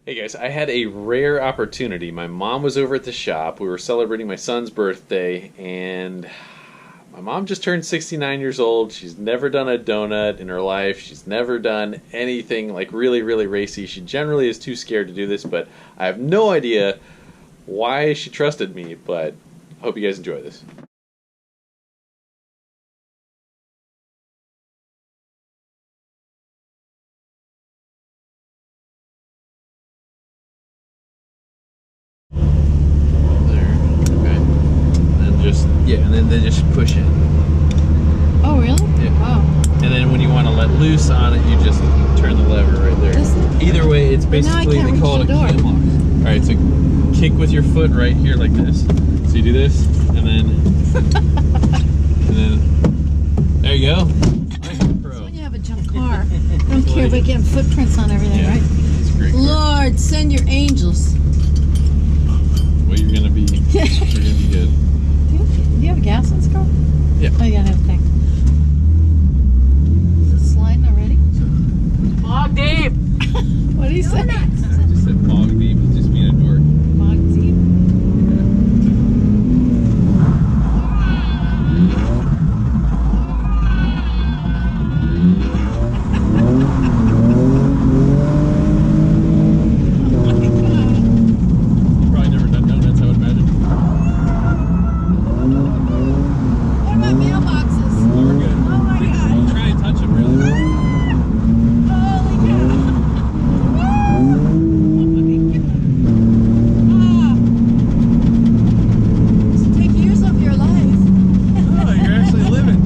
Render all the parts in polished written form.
Hey guys, I had a rare opportunity. My mom was over at the shop. We were celebrating my son's birthday, and my mom just turned 69 years old. She's never done a donut in her life. She's never done anything like really, really racy. She generally is too scared to do this, but I have no idea why she trusted me, but I hope you guys enjoy this. And then they just push it. Oh, really? Yeah. Wow. And then when you want to let loose on it, you just turn the lever right there. Either way, it's basically, they call it a key lock. Alright, so kick with your foot right here like this. So you do this, and then, there you go. Nice and pro. So when you have a junk car, I don't care about getting footprints on everything, right? It's a great car. Lord, send your angels. Well, you're gonna be good. Do you have gas in this car? Yeah. Oh, yeah, I have a tank. Is it sliding already? Bog deep! What do you say? I just said bog deep, it just mean a door. Bog deep? You've probably never done donuts, I would imagine. What are my mailboxes? Oh, we're good. Oh my God. Don't try and touch them, really. Holy cow. This will take years of your life. Oh, you're actually living.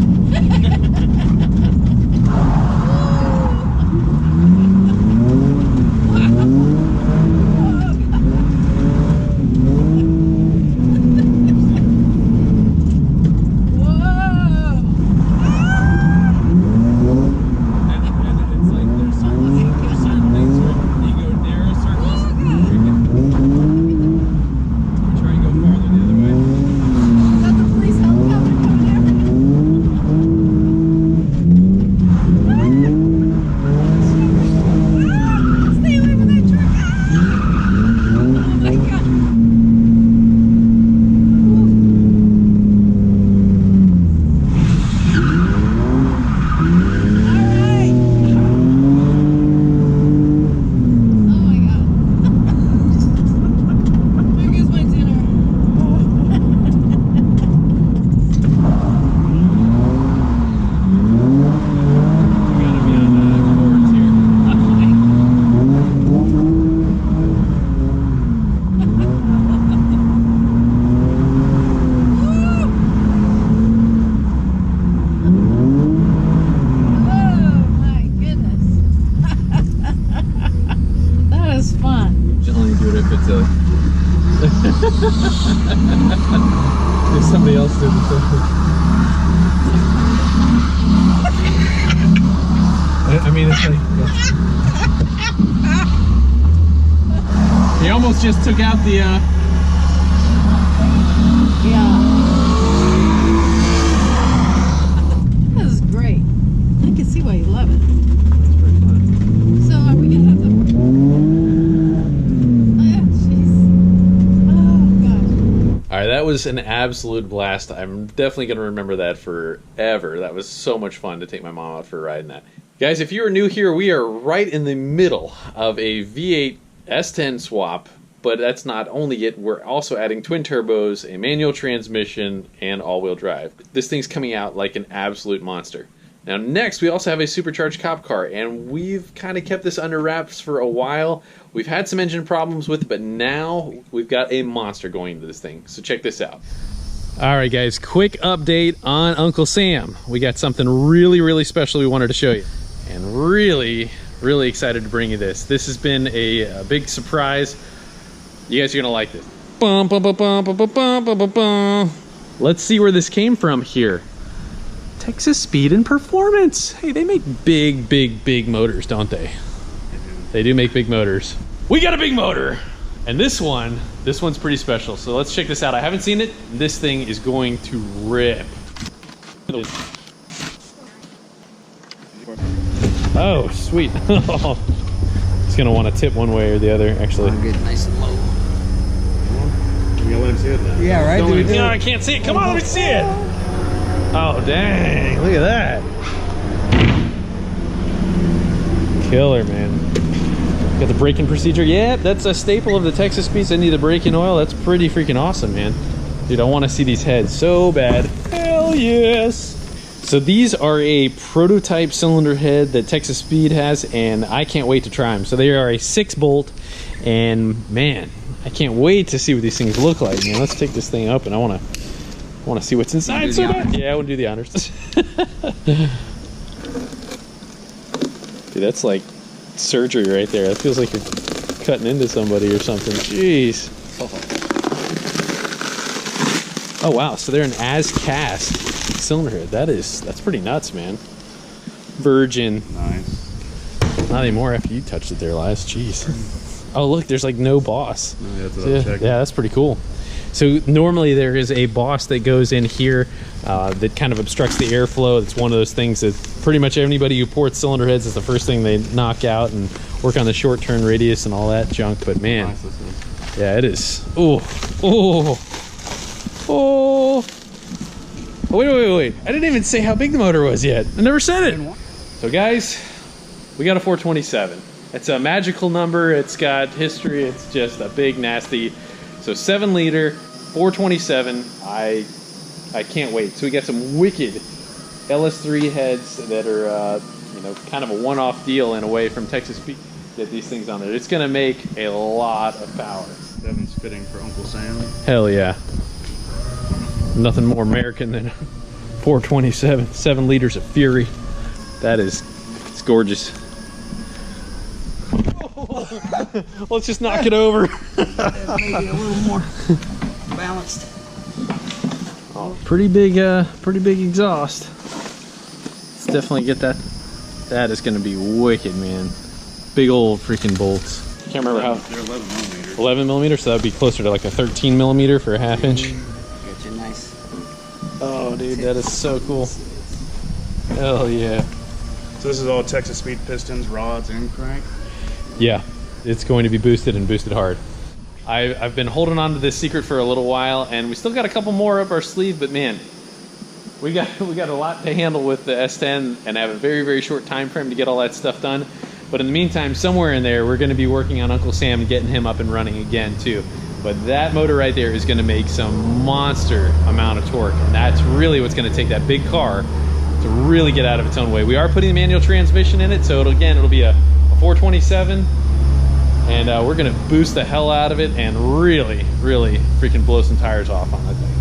If somebody else did it, I mean, it's like he almost just took out the Yeah. This is great. I can see why you love it. It's pretty fun. So are we gonna have to? Alright, that was an absolute blast. I'm definitely going to remember that forever. That was so much fun to take my mom out for a ride in that. Guys, if you are new here, we are right in the middle of a V8 S10 swap, but that's not only it. We're also adding twin turbos, a manual transmission, and all-wheel drive. This thing's coming out like an absolute monster. Now next, we also have a supercharged cop car, and we've kind of kept this under wraps for a while. We've had some engine problems with it, but now we've got a monster going into this thing. So check this out. All right, guys, quick update on Uncle Sam. We got something really, really special we wanted to show you. And really, really excited to bring you this. This has been a big surprise. You guys are gonna like this. Bum, bum, bum, bum, bum, bum, bum, bum, bum. Let's see where this came from here. Texas Speed and Performance. Hey, they make big, big, big motors, don't they? They do make big motors. We got a big motor! And this one's pretty special. So let's check this out. I haven't seen it. This thing is going to rip. Oh, sweet. It's gonna want to tip one way or the other, actually. Good, nice and low. You gonna let him see it now? Yeah, right. Dude, No, I can't see it. Come on, let me see it. Oh dang! Look at that. Killer, man. Got the braking procedure. Yeah, that's a staple of the Texas Speeds. They need the braking oil. That's pretty freaking awesome, man. Dude, I want to see these heads so bad. Hell yes. So these are a prototype cylinder head that Texas Speed has, and I can't wait to try them. So they are a 6-bolt, and man, I can't wait to see what these things look like, man. Let's take this thing up, and I want to see what's inside. So bad. Yeah, I want to do the honors. Dude, that's like surgery right there. That feels like you're cutting into somebody or something. Jeez. Oh wow, so they're an as cast cylinder head. That's pretty nuts, man. Virgin. Nice. Not anymore after you touched it there, Liz. Jeez. Oh look, there's like no boss. Oh, yeah, that's what Yeah, I'm checking. yeah, that's pretty cool. So normally there is a boss that goes in here that kind of obstructs the airflow. It's one of those things that pretty much anybody who ports cylinder heads is the first thing they knock out and work on the short turn radius and all that junk. But man, Nice, this is. yeah, it is. Oh, oh, oh. Oh, wait. I didn't even say how big the motor was yet. I never said it. So guys, we got a 427. It's a magical number. It's got history. It's just a big, nasty. So 7-liter, 427. I can't wait. So we got some wicked LS3 heads that are, you know, kind of a one-off deal in a way from Texas Speed. Get these things on there. It's gonna make a lot of power. Devin's fitting for Uncle Sam. Hell yeah. Nothing more American than 427. 7 liters of fury. It's gorgeous. Let's just knock it over. Maybe a little more balanced. Oh, pretty big exhaust. Let's definitely get that. That is going to be wicked, man. Big old freaking bolts. Can't remember how. They're 11 millimeters. 11 millimeters, so that would be closer to like a 13 millimeter for a half inch. Got you nice. Oh, dude, that is so cool. Hell yeah. So this is all Texas Speed pistons, rods, and crank. Yeah, it's going to be boosted and boosted hard. I've been holding on to this secret for a little while, and we still got a couple more up our sleeve, but man, we got a lot to handle with the S10 and have a very, very short time frame to get all that stuff done. But in the meantime, somewhere in there, we're going to be working on Uncle Sam and getting him up and running again too. But that motor right there is going to make some monster amount of torque, and that's really what's going to take that big car to really get out of its own way. We are putting the manual transmission in it, so it'll be a 427, and we're going to boost the hell out of it and really, really freaking blow some tires off on that thing.